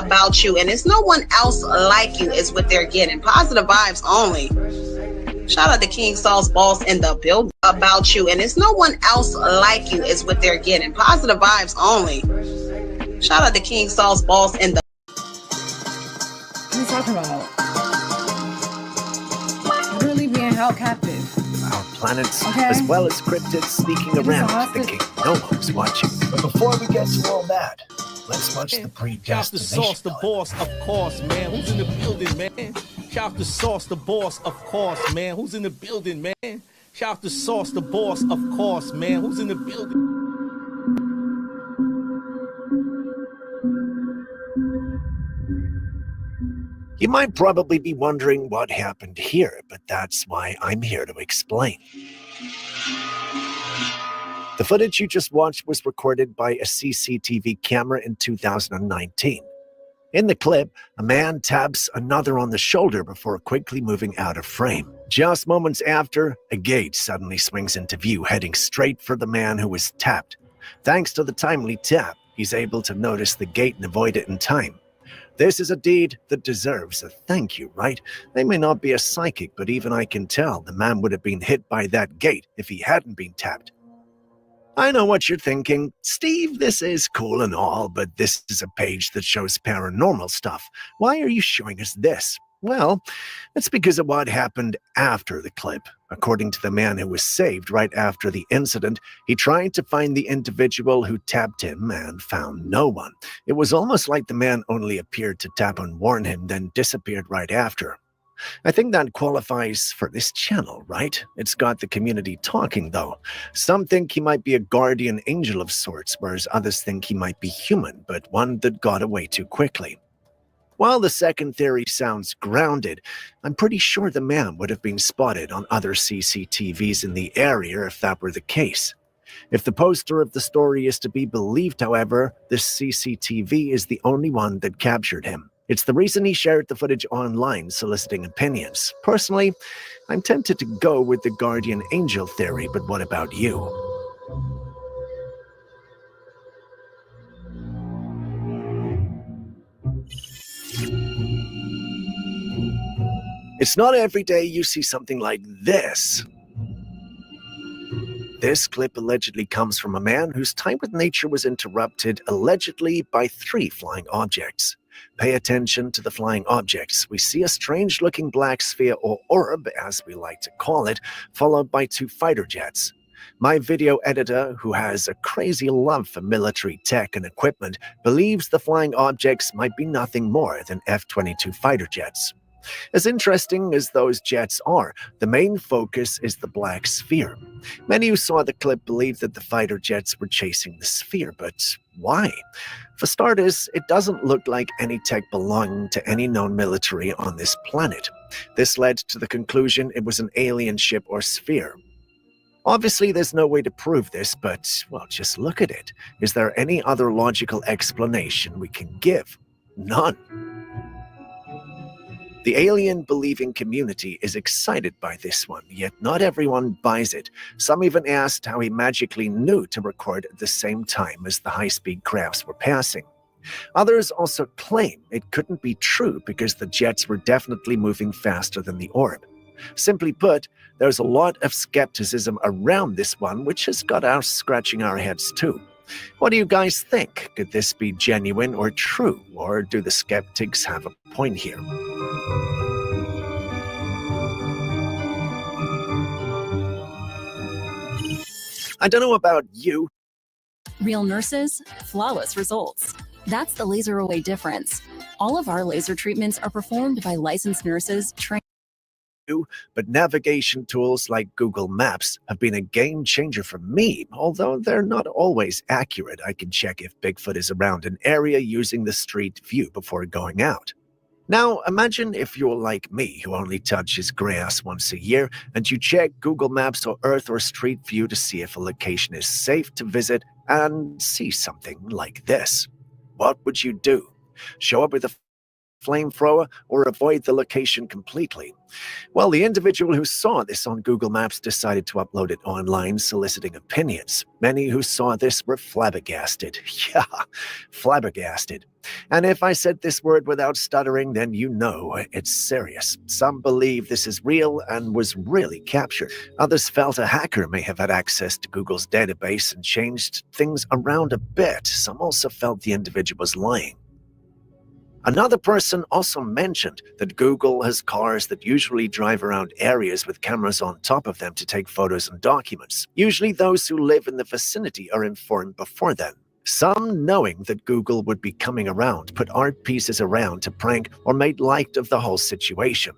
about you, and it's no one else like you is what they're getting. Positive vibes only. Shout out to King Saul's boss in the build about you, and it's no one else like you is what they're getting. Positive vibes only. Shout out to King Saul's boss in the. What are you talking about? Literally being held captive. Our planets, as well as cryptids sneaking around, thinking no one's watching. But before we get to all that, let's watch the predestination. Sauce the boss, of course, man. Who's in the building, man? Shout to Sauce the boss, of course, man. Who's in the building, man? Shout to Sauce the boss, of course, man. Who's in the building? You might probably be wondering what happened here, but that's why I'm here to explain. The footage you just watched was recorded by a CCTV camera in 2019. In the clip, a man taps another on the shoulder before quickly moving out of frame. Just moments after, a gate suddenly swings into view, heading straight for the man who was tapped. Thanks to the timely tap, he's able to notice the gate and avoid it in time. This is a deed that deserves a thank you, right? They may not be a psychic, but even I can tell the man would have been hit by that gate if he hadn't been tapped. I know what you're thinking. Steve, this is cool and all, but this is a page that shows paranormal stuff. Why are you showing us this? Well, it's because of what happened after the clip. According to the man who was saved right after the incident, he tried to find the individual who tapped him and found no one. It was almost like the man only appeared to tap and warn him, then disappeared right after. I think that qualifies for this channel, right? It's got the community talking, though. Some think he might be a guardian angel of sorts, whereas others think he might be human, but one that got away too quickly. While the second theory sounds grounded, I'm pretty sure the man would have been spotted on other CCTVs in the area if that were the case. If the poster of the story is to be believed, however, this CCTV is the only one that captured him. It's the reason he shared the footage online, soliciting opinions. Personally, I'm tempted to go with the guardian angel theory, but what about you? It's not every day you see something like this. This clip allegedly comes from a man whose time with nature was interrupted, allegedly by 3 flying objects. Pay attention to the flying objects. We see a strange-looking black sphere or orb, as we like to call it, followed by 2 fighter jets. My video editor, who has a crazy love for military tech and equipment, believes the flying objects might be nothing more than F-22 fighter jets. As interesting as those jets are, the main focus is the black sphere. Many who saw the clip believe that the fighter jets were chasing the sphere, but why? For starters, it doesn't look like any tech belonging to any known military on this planet. This led to the conclusion it was an alien ship or sphere. Obviously, there's no way to prove this, but, well, just look at it. Is there any other logical explanation we can give? None. The alien-believing community is excited by this one, yet not everyone buys it. Some even asked how he magically knew to record at the same time as the high-speed crafts were passing. Others also claim it couldn't be true because the jets were definitely moving faster than the orb. Simply put, there's a lot of skepticism around this one, which has got us scratching our heads too. What do you guys think? Could this be genuine or true? Or do the skeptics have a point here? I don't know about you. Real nurses, flawless results. That's the Laser Away difference. All of our laser treatments are performed by licensed nurses trained. But navigation tools like Google Maps have been a game changer for me. Although they're not always accurate, I can check if Bigfoot is around an area using the street view before going out. Now, imagine if you're like me, who only touches grass once a year, and you check Google Maps or Earth or Street View to see if a location is safe to visit and see something like this. What would you do? Show up with a flamethrower or avoid the location completely. Well, the individual who saw this on Google Maps decided to upload it online, soliciting opinions. Many who saw this were flabbergasted. Yeah, flabbergasted. And if I said this word without stuttering, then you know it's serious. Some believe this is real and was really captured. Others felt a hacker may have had access to Google's database and changed things around a bit. Some also felt the individual was lying. Another person also mentioned that Google has cars that usually drive around areas with cameras on top of them to take photos and documents. Usually those who live in the vicinity are informed before then. Some, knowing that Google would be coming around, put art pieces around to prank or made light of the whole situation.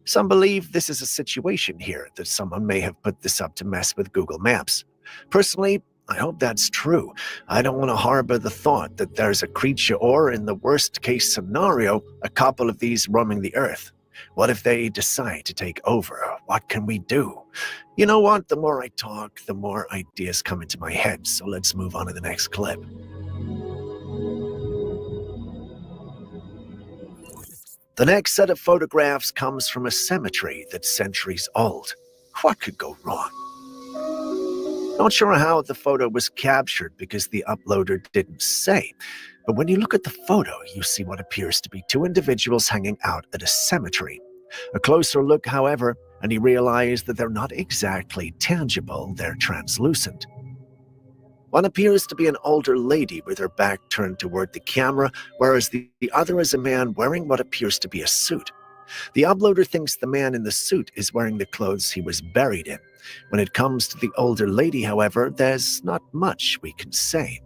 Some believe this is a situation here, that someone may have put this up to mess with Google Maps. Personally, I hope that's true. I don't want to harbor the thought that there's a creature or, in the worst case scenario, a couple of these roaming the earth. What if they decide to take over? What can we do? You know what? The more I talk, the more ideas come into my head, so let's move on to the next clip. The next set of photographs comes from a cemetery that's centuries old. What could go wrong? Not sure how the photo was captured because the uploader didn't say, but when you look at the photo, you see what appears to be two individuals hanging out at a cemetery. A closer look, however, and you realize that they're not exactly tangible, they're translucent. One appears to be an older lady with her back turned toward the camera, whereas the other is a man wearing what appears to be a suit. The uploader thinks the man in the suit is wearing the clothes he was buried in. When it comes to the older lady, however, there's not much we can say.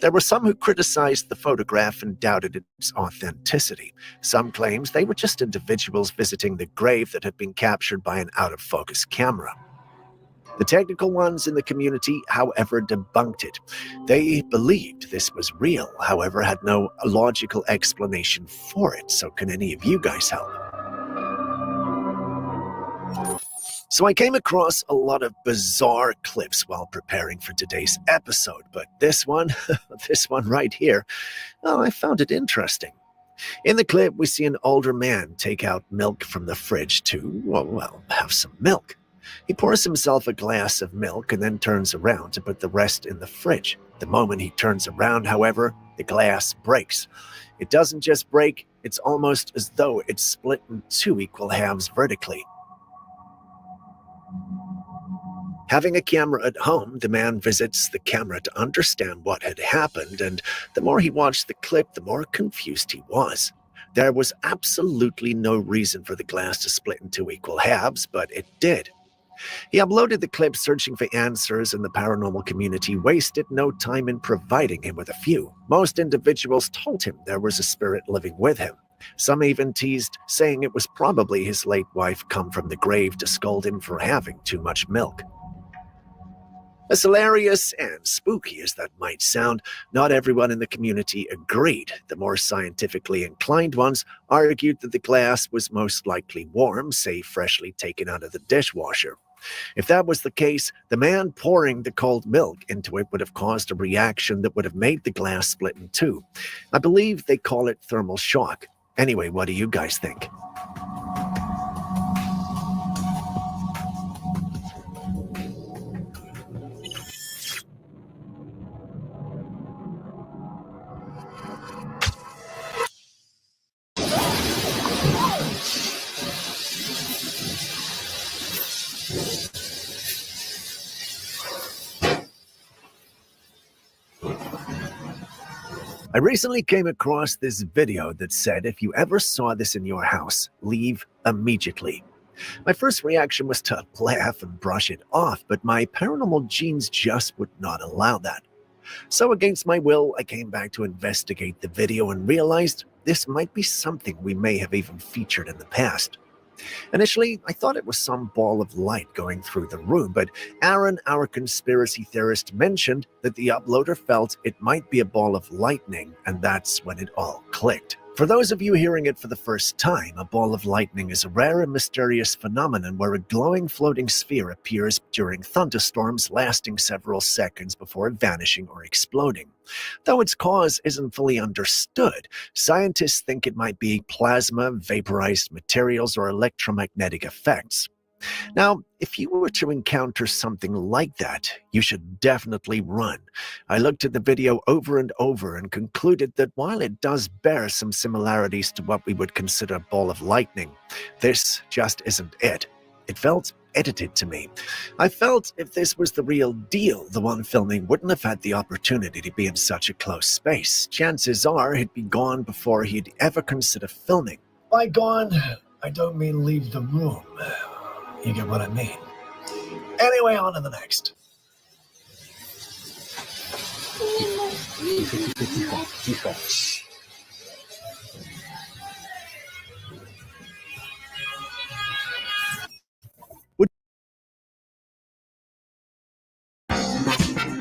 There were some who criticized the photograph and doubted its authenticity. Some claimed they were just individuals visiting the grave that had been captured by an out-of-focus camera. The technical ones in the community, however, debunked it. They believed this was real, however, had no logical explanation for it. So can any of you guys help? So I came across a lot of bizarre clips while preparing for today's episode, but this one right here, I found it interesting. In the clip, we see an older man take out milk from the fridge to, have some milk. He pours himself a glass of milk and then turns around to put the rest in the fridge. The moment he turns around, however, the glass breaks. It doesn't just break, it's almost as though it's split in two equal halves vertically. Having a camera at home, the man visits the camera to understand what had happened, and the more he watched the clip, the more confused he was. There was absolutely no reason for the glass to split in two equal halves, but it did. He uploaded the clip searching for answers, and the paranormal community wasted no time in providing him with a few. Most individuals told him there was a spirit living with him. Some even teased, saying it was probably his late wife come from the grave to scold him for having too much milk. As hilarious and spooky as that might sound, not everyone in the community agreed. The more scientifically inclined ones argued that the glass was most likely warm, say freshly taken out of the dishwasher. If that was the case, the man pouring the cold milk into it would have caused a reaction that would have made the glass split in two. I believe they call it thermal shock. Anyway, what do you guys think? I recently came across this video that said if you ever saw this in your house, leave immediately. My first reaction was to laugh and brush it off, but my paranormal genes just would not allow that. So against my will, I came back to investigate the video and realized this might be something we may have even featured in the past. Initially, I thought it was some ball of light going through the room, but Aaron, our conspiracy theorist, mentioned that the uploader felt it might be a ball of lightning, and that's when it all clicked. For those of you hearing it for the first time, a ball of lightning is a rare and mysterious phenomenon where a glowing floating sphere appears during thunderstorms lasting several seconds before vanishing or exploding. Though its cause isn't fully understood, scientists think it might be plasma, vaporized materials, or electromagnetic effects. Now, if you were to encounter something like that, you should definitely run. I looked at the video over and over and concluded that while it does bear some similarities to what we would consider a ball of lightning, this just isn't it. It felt edited to me. I felt if this was the real deal, the one filming wouldn't have had the opportunity to be in such a close space. Chances are he'd be gone before he'd ever consider filming. By gone, I don't mean leave the room. You get what I mean. Anyway, on to the next.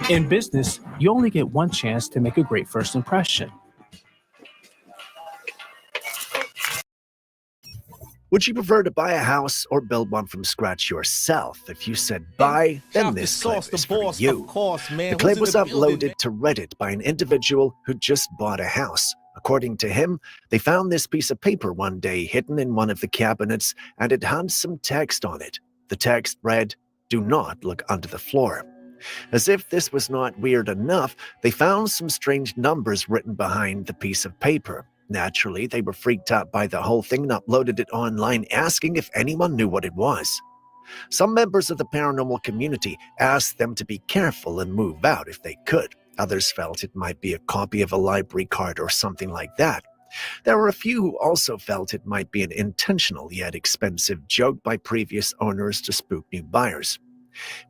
In business, you only get one chance to make a great first impression. Would you prefer to buy a house or build one from scratch yourself? If you said buy, then this clip is for you. The clip was uploaded to Reddit by an individual who just bought a house. According to him, they found this piece of paper one day hidden in one of the cabinets, and it had some text on it. The text read, "Do not look under the floor." As if this was not weird enough, they found some strange numbers written behind the piece of paper. Naturally, they were freaked out by the whole thing and uploaded it online, asking if anyone knew what it was. Some members of the paranormal community asked them to be careful and move out if they could. Others felt it might be a copy of a library card or something like that. There were a few who also felt it might be an intentional yet expensive joke by previous owners to spook new buyers.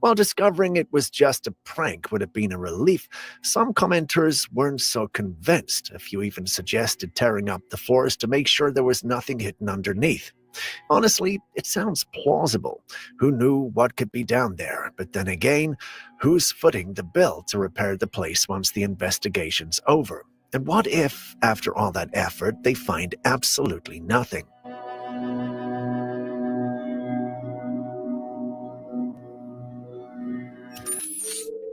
While discovering it was just a prank would have been a relief, some commenters weren't so convinced. A few even suggested tearing up the floors to make sure there was nothing hidden underneath. Honestly, it sounds plausible. Who knew what could be down there? But then again, who's footing the bill to repair the place once the investigation's over? And what if, after all that effort, they find absolutely nothing?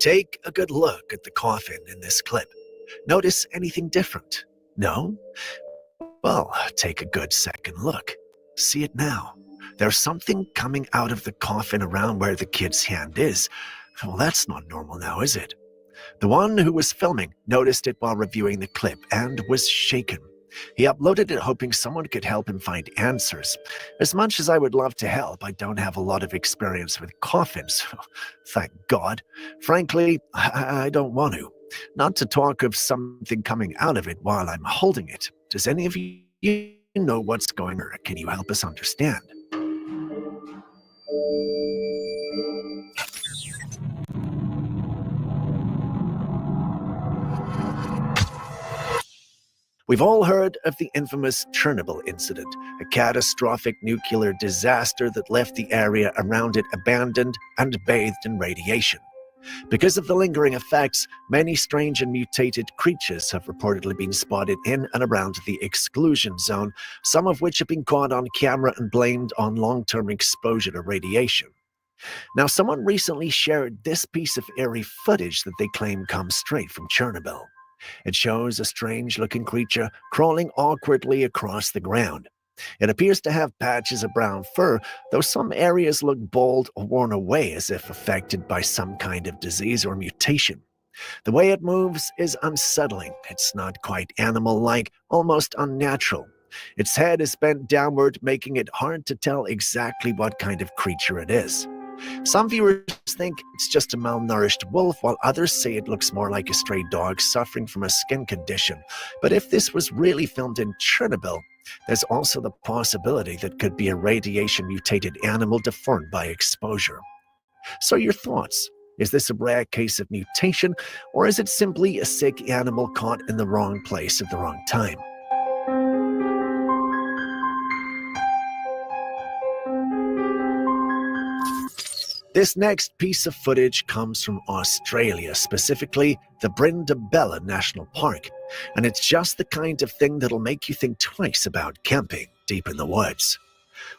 Take a good look at the coffin in this clip. Notice anything different? No? Well, take a good second look. See it now. There's something coming out of the coffin around where the kid's hand is. Well, that's not normal now, is it? The one who was filming noticed it while reviewing the clip and was shaken. He uploaded it hoping someone could help him find answers. As much as I would love to help, I don't have a lot of experience with coffins. Thank God. Frankly, I don't want to. Not to talk of something coming out of it while I'm holding it. Does any of you know what's going on? Can you help us understand? We've all heard of the infamous Chernobyl incident, a catastrophic nuclear disaster that left the area around it abandoned and bathed in radiation. Because of the lingering effects, many strange and mutated creatures have reportedly been spotted in and around the exclusion zone, some of which have been caught on camera and blamed on long-term exposure to radiation. Now, someone recently shared this piece of eerie footage that they claim comes straight from Chernobyl. It shows a strange-looking creature crawling awkwardly across the ground. It appears to have patches of brown fur, though some areas look bald or worn away as if affected by some kind of disease or mutation. The way it moves is unsettling. It's not quite animal-like, almost unnatural. Its head is bent downward, making it hard to tell exactly what kind of creature it is. Some viewers think it's just a malnourished wolf, while others say it looks more like a stray dog suffering from a skin condition. But if this was really filmed in Chernobyl, there's also the possibility that it could be a radiation-mutated animal deformed by exposure. So your thoughts? Is this a rare case of mutation, or is it simply a sick animal caught in the wrong place at the wrong time? This next piece of footage comes from Australia, specifically the Brindabella National Park, and it's just the kind of thing that'll make you think twice about camping deep in the woods.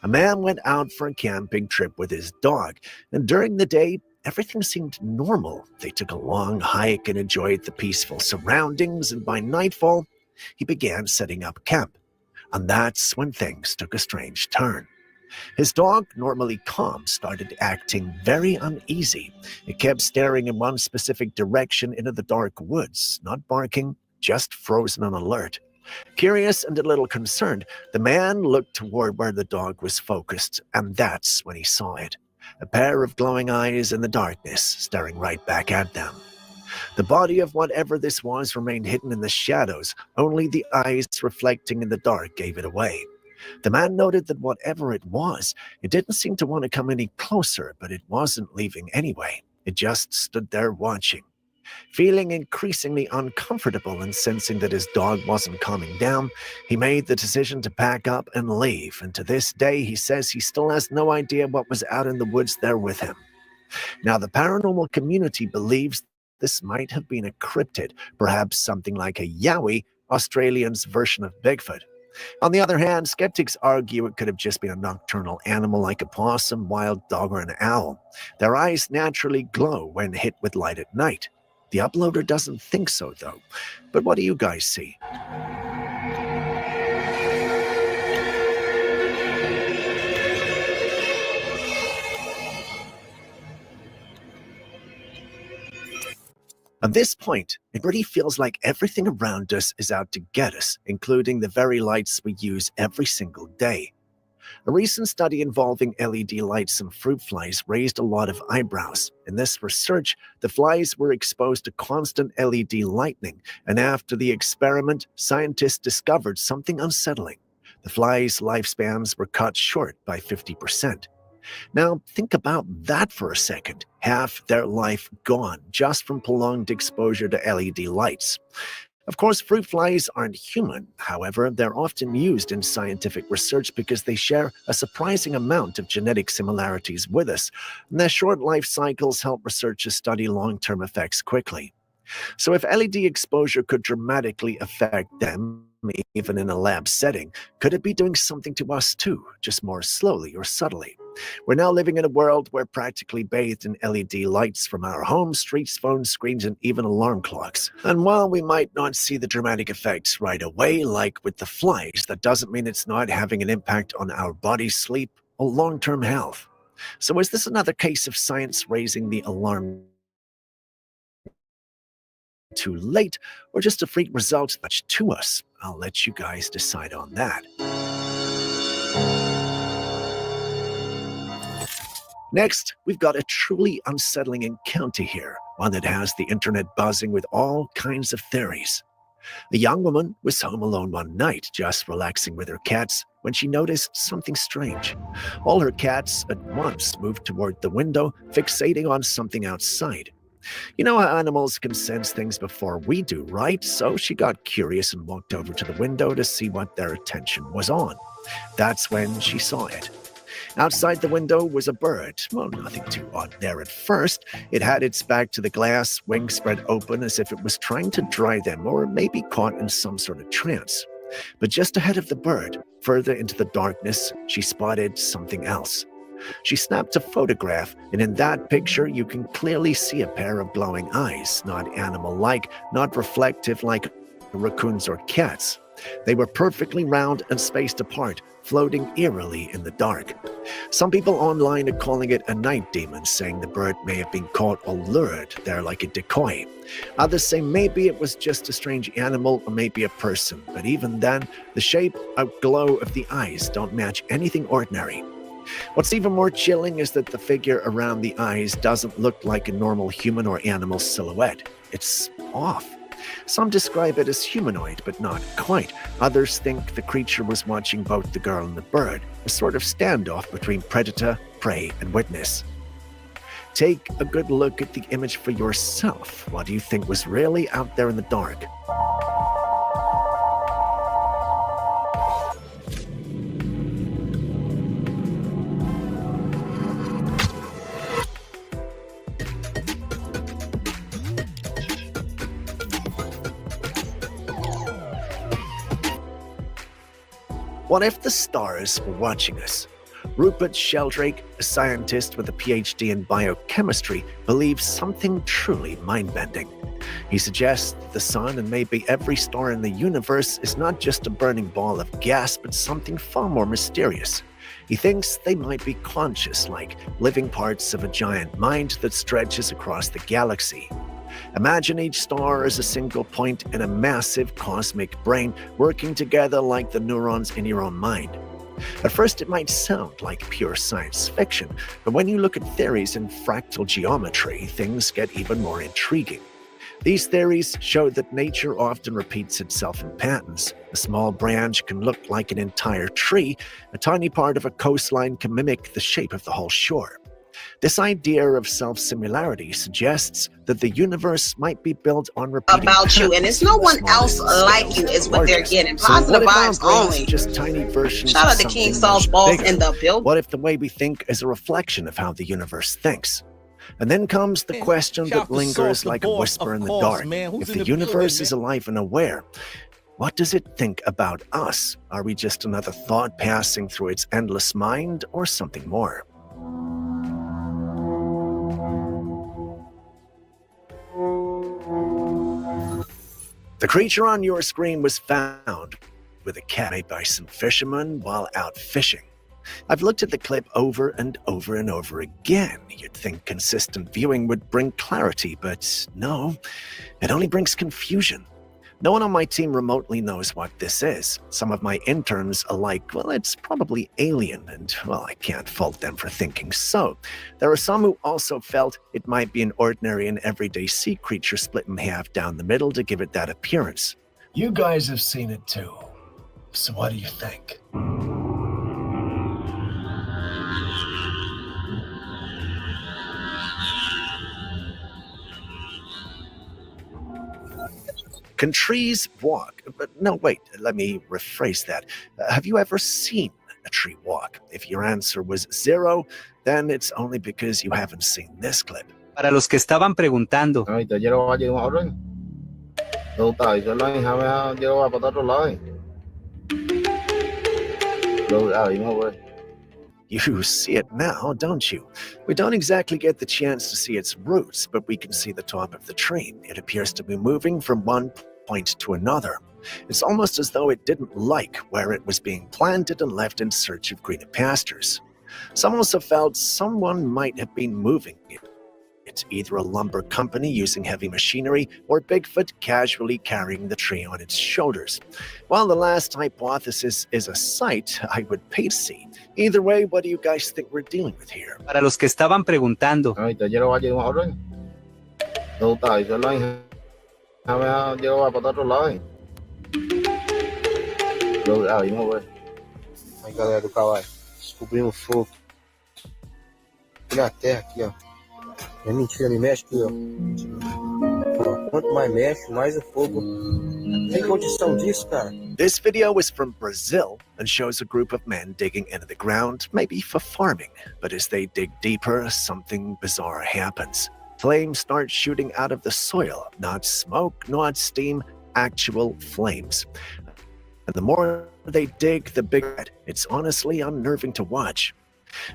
A man went out for a camping trip with his dog, and during the day, everything seemed normal. They took a long hike and enjoyed the peaceful surroundings, and by nightfall, he began setting up camp. And that's when things took a strange turn. His dog, normally calm, started acting very uneasy. It kept staring in one specific direction into the dark woods, not barking, just frozen on alert. Curious and a little concerned, the man looked toward where the dog was focused, and that's when he saw it. A pair of glowing eyes in the darkness, staring right back at them. The body of whatever this was remained hidden in the shadows. Only the eyes reflecting in the dark gave it away. The man noted that whatever it was, it didn't seem to want to come any closer, but it wasn't leaving anyway. It just stood there watching. Feeling increasingly uncomfortable and sensing that his dog wasn't calming down, he made the decision to pack up and leave, and to this day he says he still has no idea what was out in the woods there with him. Now, the paranormal community believes this might have been a cryptid, perhaps something like a yowie, Australians' version of Bigfoot. On the other hand, skeptics argue it could have just been a nocturnal animal like a possum, wild dog, or an owl. Their eyes naturally glow when hit with light at night. The uploader doesn't think so, though. But what do you guys see? At this point, it really feels like everything around us is out to get us, including the very lights we use every single day. A recent study involving LED lights and fruit flies raised a lot of eyebrows. In this research, the flies were exposed to constant LED lightning, and after the experiment, scientists discovered something unsettling. The flies' lifespans were cut short by 50%. Now, think about that for a second. Half their life gone just from prolonged exposure to LED lights. Of course, fruit flies aren't human. However, they're often used in scientific research because they share a surprising amount of genetic similarities with us, and their short life cycles help researchers study long-term effects quickly. So if LED exposure could dramatically affect them, even in a lab setting, could it be doing something to us too, just more slowly or subtly? We're now living in a world where practically bathed in LED lights from our homes, streets, phones, screens, and even alarm clocks. And while we might not see the dramatic effects right away, like with the flies, that doesn't mean it's not having an impact on our body's sleep or long-term health. So is this another case of science raising the alarm too late, or just a freak result much to us? I'll let you guys decide on that. Next, we've got a truly unsettling encounter here, one that has the internet buzzing with all kinds of theories. A young woman was home alone one night, just relaxing with her cats, when she noticed something strange. All her cats at once moved toward the window, fixating on something outside. You know how animals can sense things before we do, right? So she got curious and walked over to the window to see what their attention was on. That's when she saw it. Outside the window was a bird. Well, nothing too odd there at first. It had its back to the glass, wings spread open as if it was trying to dry them or maybe caught in some sort of trance. But just ahead of the bird, further into the darkness, she spotted something else. She snapped a photograph, and in that picture you can clearly see a pair of glowing eyes, not animal-like, not reflective like raccoons or cats. They were perfectly round and spaced apart, floating eerily in the dark. Some people online are calling it a night demon, saying the bird may have been caught or lured there like a decoy. Others say maybe it was just a strange animal or maybe a person, but even then, the shape and glow of the eyes don't match anything ordinary. What's even more chilling is that the figure around the eyes doesn't look like a normal human or animal silhouette. It's off. Some describe it as humanoid, but not quite. Others think the creature was watching both the girl and the bird, a sort of standoff between predator, prey, and witness. Take a good look at the image for yourself. What do you think was really out there in the dark? What if the stars were watching us? Rupert Sheldrake, a scientist with a PhD in biochemistry, believes something truly mind-bending. He suggests the sun and maybe every star in the universe is not just a burning ball of gas, but something far more mysterious. He thinks they might be conscious, like living parts of a giant mind that stretches across the galaxy. Imagine each star as a single point in a massive cosmic brain working together like the neurons in your own mind. At first, it might sound like pure science fiction, but when you look at theories in fractal geometry, things get even more intriguing. These theories show that nature often repeats itself in patterns. A small branch can look like an entire tree. A tiny part of a coastline can mimic the shape of the whole shore. This idea of self-similarity suggests that the universe might be built on repeating about you, and it's no one else like you is what they're getting. Positive vibes only. Just tiny versions. Shout out to King Saul's balls in the building. What if the way we think is a reflection of how the universe thinks? And then comes the question that lingers like a whisper in the dark. If the universe is alive and aware, what does it think about us? Are we just another thought passing through its endless mind, or something more? The creature on your screen was found with a cat made by some fishermen while out fishing. I've looked at the clip over and over and over again. You'd think consistent viewing would bring clarity, but no, it only brings confusion. No one on my team remotely knows what this is. Some of my interns are like, well, it's probably alien, and, well, I can't fault them for thinking so. There are some who also felt it might be an ordinary and everyday sea creature split in half down the middle to give it that appearance. You guys have seen it too. So what do you think? Can trees walk? No, wait, let me rephrase that. Have you ever seen a tree walk? If your answer was 0, then it's only because you haven't seen this clip. Para los que estaban preguntando. You see it now, don't you? We don't exactly get the chance to see its roots, but we can see the top of the tree. It appears to be moving from one point to another. It's almost as though it didn't like where it was being planted and left in search of greener pastures. Some also felt someone might have been moving it. It's either a lumber company using heavy machinery or Bigfoot casually carrying the tree on its shoulders. While the last hypothesis is a sight I would pay to see. Either way, what do you guys think we're dealing with here? Para los que estaban preguntando. Aí galera do Kawaii, descobrimos o fogo aqui na terra, aqui ó. É mentira, me mexe aqui ó. Ó, quanto mais mexe, mais o fogo. Tem condição disso, cara? This video is from Brazil and shows a group of men digging into the ground, maybe for farming. But as they dig deeper, something bizarre happens. Flames start shooting out of the soil, not smoke, not steam, actual flames. And the more they dig, the bigger it's honestly unnerving to watch.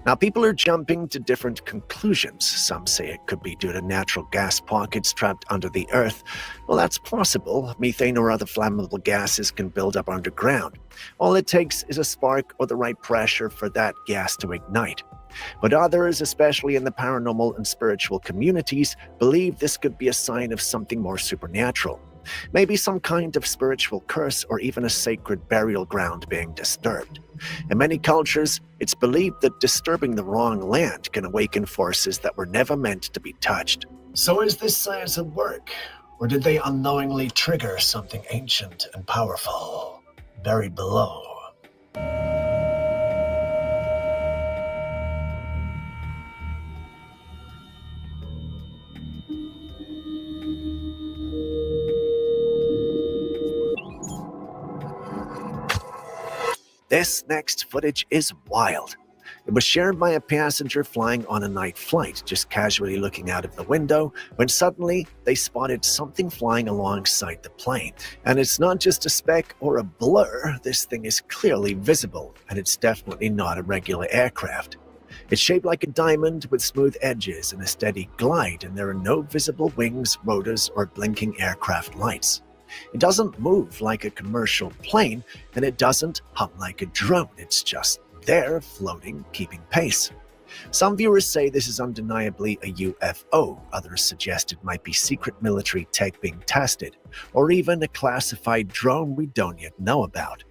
Now, people are jumping to different conclusions. Some say it could be due to natural gas pockets trapped under the earth. Well, that's possible. Methane or other flammable gases can build up underground. All it takes is a spark or the right pressure for that gas to ignite. But others, especially in the paranormal and spiritual communities, believe this could be a sign of something more supernatural. Maybe some kind of spiritual curse or even a sacred burial ground being disturbed. In many cultures, it's believed that disturbing the wrong land can awaken forces that were never meant to be touched. So is this science at work? Or did they unknowingly trigger something ancient and powerful buried below? This next footage is wild. It was shared by a passenger flying on a night flight, just casually looking out of the window, when suddenly they spotted something flying alongside the plane. And it's not just a speck or a blur, this thing is clearly visible, and it's definitely not a regular aircraft. It's shaped like a diamond with smooth edges and a steady glide, and there are no visible wings, rotors, or blinking aircraft lights. It doesn't move like a commercial plane, and it doesn't hum like a drone. It's just there, floating, keeping pace. Some viewers say this is undeniably a UFO. Others suggest it might be secret military tech being tested, or even a classified drone we don't yet know about.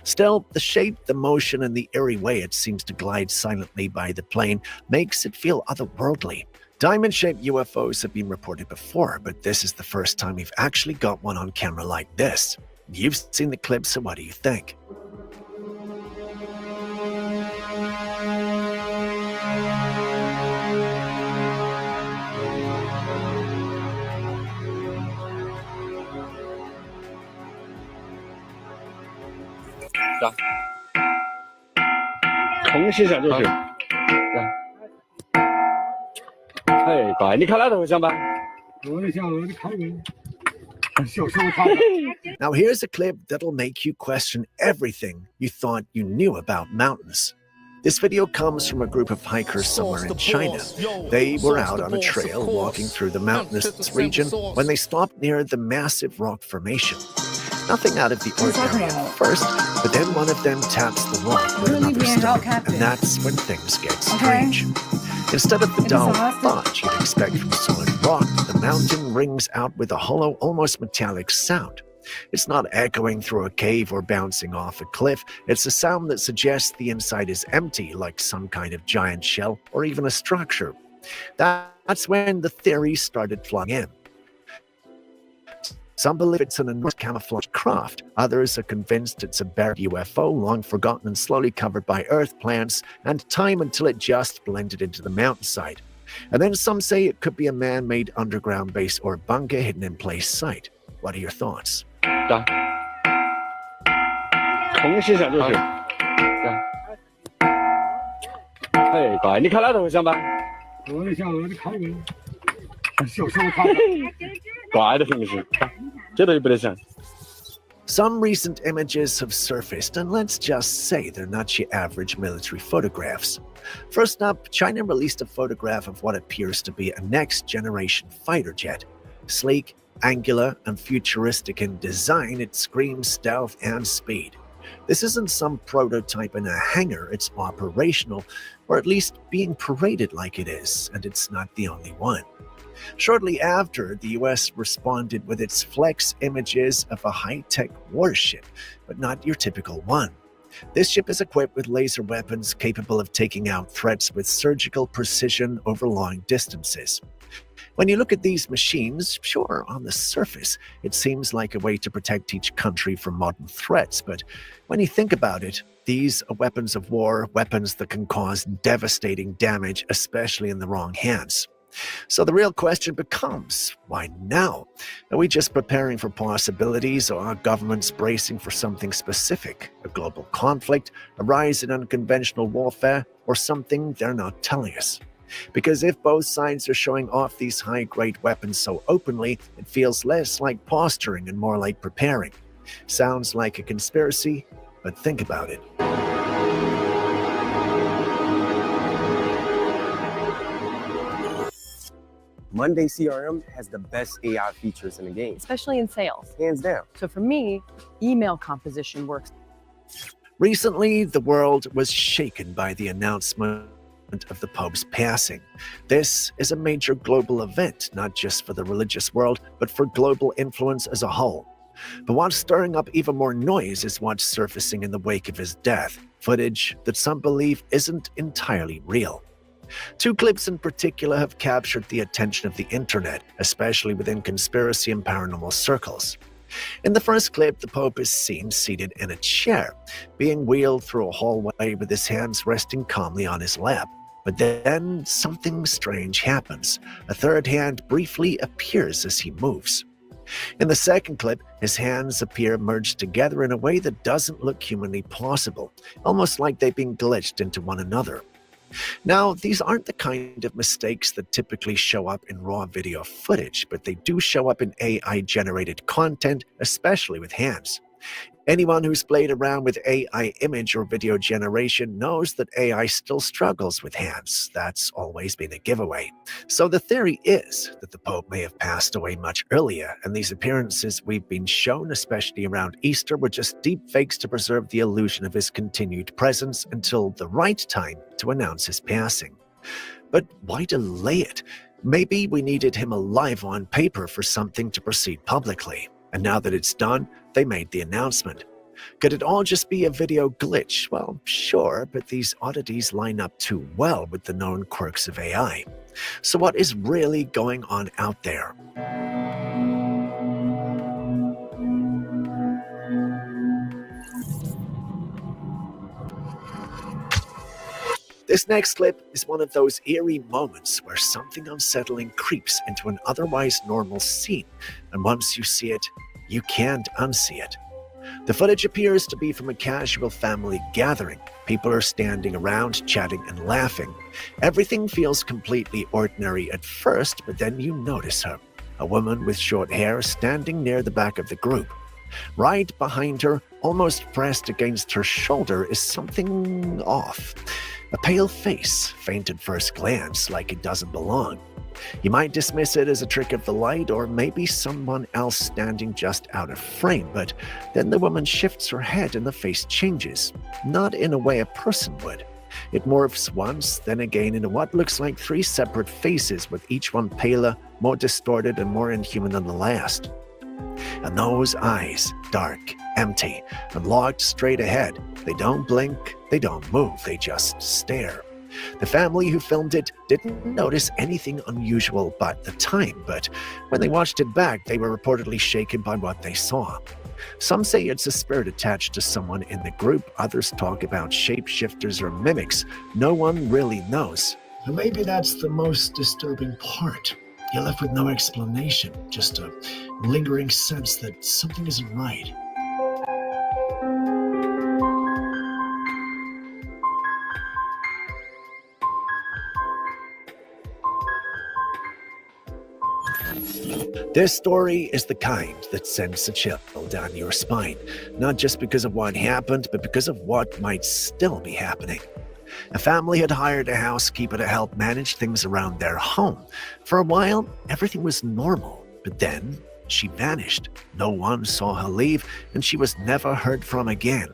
Still, the shape, the motion, and the eerie way it seems to glide silently by the plane makes it feel otherworldly. Diamond-shaped UFOs have been reported before, but this is the first time we've actually got one on camera like this. You've seen the clip, so what do you think? Now here's a clip that'll make you question everything you thought you knew about mountains. This video comes from a group of hikers somewhere in China. They were out on a trail walking through the mountainous region when they stopped near the massive rock formation. Nothing out of the ordinary at first, but then one of them taps the rock with another stone, and that's when things get strange. Instead of the dull thud you'd expect from solid rock, the mountain rings out with a hollow, almost metallic sound. It's not echoing through a cave or bouncing off a cliff. It's a sound that suggests the inside is empty, like some kind of giant shell or even a structure. That's when the theories started flying in. Some believe it's an enormous camouflage craft. Others are convinced it's a buried UFO, long forgotten and slowly covered by earth, plants, and time until it just blended into the mountainside. And then some say it could be a man-made underground base or bunker hidden in plain sight. What are your thoughts? Some recent images have surfaced, and let's just say they're not your average military photographs. First up, China released a photograph of what appears to be a next-generation fighter jet. Sleek, angular, and futuristic in design, it screams stealth and speed. This isn't some prototype in a hangar, it's operational, or at least being paraded like it is, and it's not the only one. Shortly after, the US responded with its flex images of a high-tech warship, but not your typical one. This ship is equipped with laser weapons capable of taking out threats with surgical precision over long distances. When you look at these machines, sure, on the surface, it seems like a way to protect each country from modern threats, but when you think about it, these are weapons of war, weapons that can cause devastating damage, especially in the wrong hands. So the real question becomes, why now? Are we just preparing for possibilities, or are governments bracing for something specific? A global conflict, a rise in unconventional warfare, or something they're not telling us? Because if both sides are showing off these high-grade weapons so openly, it feels less like posturing and more like preparing. Sounds like a conspiracy, but think about it. Monday CRM has the best AI features in the game. Especially in sales. Hands down. So for me, email composition works. Recently, the world was shaken by the announcement of the Pope's passing. This is a major global event, not just for the religious world, but for global influence as a whole. But what's stirring up even more noise is what's surfacing in the wake of his death, footage that some believe isn't entirely real. Two clips in particular have captured the attention of the internet, especially within conspiracy and paranormal circles. In the first clip, the Pope is seen seated in a chair, being wheeled through a hallway with his hands resting calmly on his lap. But then something strange happens. A third hand briefly appears as he moves. In the second clip, his hands appear merged together in a way that doesn't look humanly possible, almost like they've been glitched into one another. Now, these aren't the kind of mistakes that typically show up in raw video footage, but they do show up in AI-generated content, especially with hands. Anyone who's played around with AI image or video generation knows that AI still struggles with hands. That's always been a giveaway. So the theory is that the Pope may have passed away much earlier, and these appearances we've been shown, especially around Easter, were just deep fakes to preserve the illusion of his continued presence until the right time to announce his passing. But why delay it? Maybe we needed him alive on paper for something to proceed publicly. And now that it's done, they made the announcement. Could it all just be a video glitch? Well, sure, but these oddities line up too well with the known quirks of AI. So what is really going on out there? This next clip is one of those eerie moments where something unsettling creeps into an otherwise normal scene, and once you see it, you can't unsee it. The footage appears to be from a casual family gathering. People are standing around, chatting and laughing. Everything feels completely ordinary at first, but then you notice her, a woman with short hair standing near the back of the group. Right behind her, almost pressed against her shoulder, is something off. A pale face, faint at first glance, like it doesn't belong. You might dismiss it as a trick of the light, or maybe someone else standing just out of frame, but then the woman shifts her head and the face changes, not in a way a person would. It morphs once, then again into what looks like three separate faces, with each one paler, more distorted, and more inhuman than the last. And those eyes, dark, empty, and locked straight ahead. They don't blink, they don't move, they just stare. The family who filmed it didn't notice anything unusual by the time, but when they watched it back, they were reportedly shaken by what they saw. Some say it's a spirit attached to someone in the group, others talk about shapeshifters or mimics. No one really knows. And maybe that's the most disturbing part. You're left with no explanation, just a lingering sense that something isn't right. This story is the kind that sends a chill down your spine, not just because of what happened, but because of what might still be happening. A family had hired a housekeeper to help manage things around their home. For a while, everything was normal, but then she vanished. No one saw her leave, and she was never heard from again.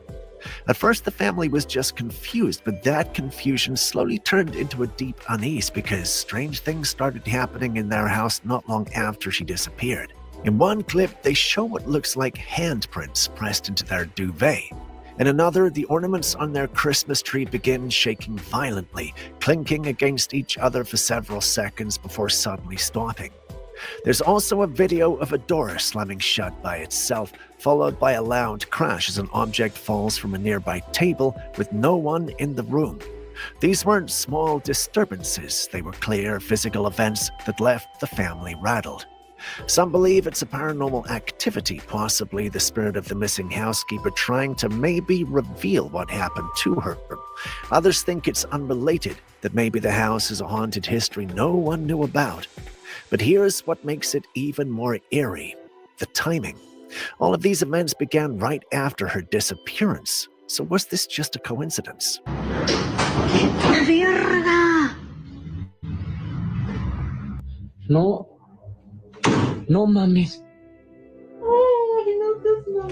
At first, the family was just confused, but that confusion slowly turned into a deep unease because strange things started happening in their house not long after she disappeared. In one clip, they show what looks like handprints pressed into their duvet. In another, the ornaments on their Christmas tree begin shaking violently, clinking against each other for several seconds before suddenly stopping. There's also a video of a door slamming shut by itself, followed by a loud crash as an object falls from a nearby table with no one in the room. These weren't small disturbances, they were clear physical events that left the family rattled. Some believe it's a paranormal activity, possibly the spirit of the missing housekeeper trying to maybe reveal what happened to her. Others think it's unrelated, that maybe the house is a haunted history no one knew about. But here's what makes it even more eerie: the timing. All of these events began right after her disappearance. So was this just a coincidence? No. No mames.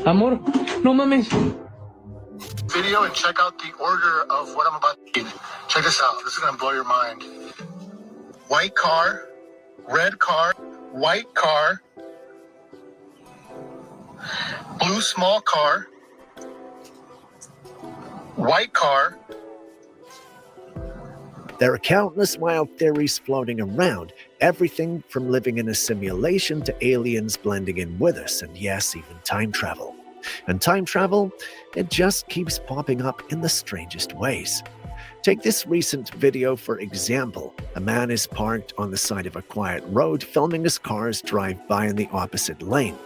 Amor, no mames. Video and check out the order of what I'm about to read. Check this out. This is going to blow your mind. White car, red car, white car, blue small car, white car. There are countless wild theories floating around, everything from living in a simulation to aliens blending in with us, and yes, even time travel. And time travel, it just keeps popping up in the strangest ways. Take this recent video for example. A man is parked on the side of a quiet road filming as cars drive by in the opposite lane.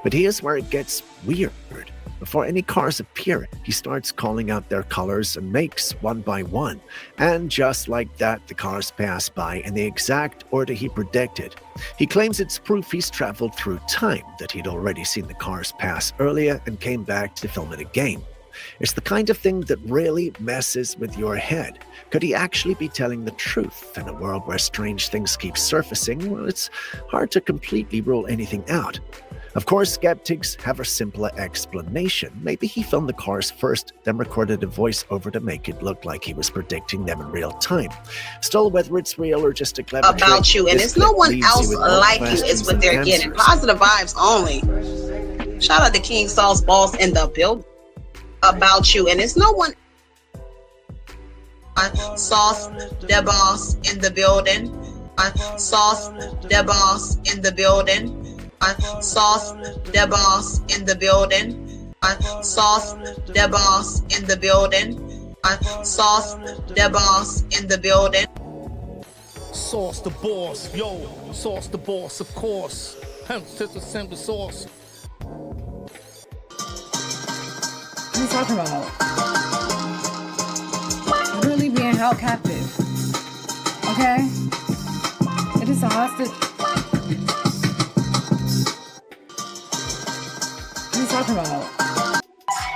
But here's where it gets weird. Before any cars appear, he starts calling out their colors and makes one by one. And just like that, the cars pass by in the exact order he predicted. He claims it's proof he's traveled through time, that he'd already seen the cars pass earlier and came back to film it again. It's the kind of thing that really messes with your head. Could he actually be telling the truth? In a world where strange things keep surfacing, well, it's hard to completely rule anything out. Of course, skeptics have a simpler explanation. Maybe he filmed the cars first, then recorded a voiceover to make it look like he was predicting them in real time. Still, whether it's real or just a clever about trick, you, and this it's no clip one leaves you else with more like you is questions what than they're getting. answers. Positive vibes only. Shout out to King Saul's boss in the build about you, and it's no one. Sauce the boss in the building. Sauce the boss in the building. Sauce the boss in the building. Sauce the boss in the building. Sauce the boss in the building. Sauce the boss, yo. Sauce the boss, of course. Send the sauce. What are you talking about? You're really being held captive. Okay? It is a hostage. What are you talking about?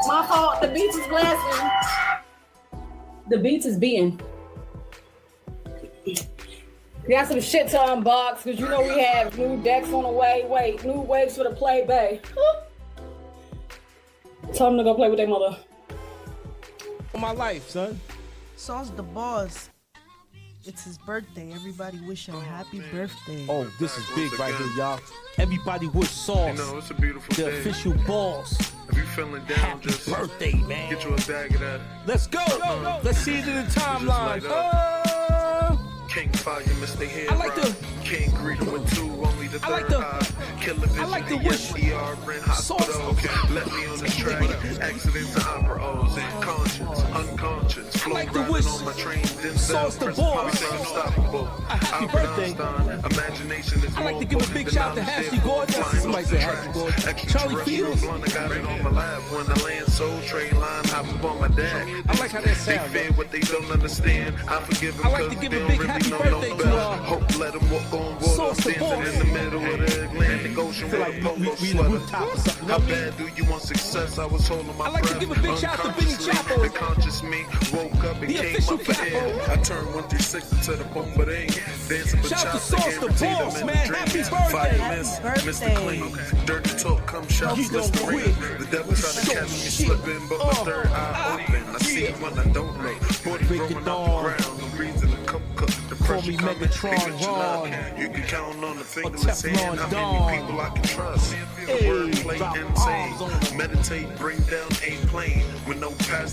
My fault. The beats is blasting. The beats is beating. We got some shit to unbox because you know we have new decks on the way. Wait, new waves for the play bay. Tell them to go play with their mother. My life, son. Sauce the boss. It's his birthday. Everybody wish him happy birthday. Oh, this is big right here, y'all. Everybody wish Sauce, You know, it's a beautiful the day. official boss. If you feeling down, Happy just birthday, man. get you a bag of that. Let's go. Let's see it in the timeline. King Fire, Mr. Head I like the- King greet him with two, only the I like third the- eye. Killer vision, I like the and wish. ER in hospital. Let me on this track. Accidents and opera O's and conscience, unconscious. Flow like the riding wish. on my train. Sauce the boss. We say unstoppable. A happy Albert birthday. Einstein, imagination is I like more to give a potent big than shout to I'm Ashley dead. Gordon. Flying Somebody off say the Ashley tracks. Gordon. Charlie Extraterrestrial Fields. blunt, I got it on my lap. When I land soul train line, hop up on my dad. I like how that They sounds. fear what they don't understand. I forgive them I like to because give they a don't big really happy know birthday no to, better. Hope let them walk on water. Sauce the Dancing boss. in the middle of the Atlantic Ocean Feel with like a polo we in the sweater. rooftop or something, you know How what I mean? bad do you want success? I was holding my I like to breath. give a big shout to Benny Unconsciously, Chapo. the conscious me woke up and The came official up for air. Chapo. I turned 136 into the bombarding. Dancing for Shout to chops, Sauce the guaranteed boss, I'm in man. the Happy dream. birthday. Fire Happy miss, birthday. Mr. Clean. Dirty talk, come shots, You don't Listerine. quit. The devil tried to catch me slipping, but my third eye open. I see when I don't look. Body Break rolling it out down. the ground. The reason the cup cut, the Call pressure me coming. Megatron Even you Ron. not. You can count on the fingerless Teflon hand. How Don. many people I can trust? The Hey, wordplay drop insane. bombs on 'em. Meditate, bring down a plane with no pass.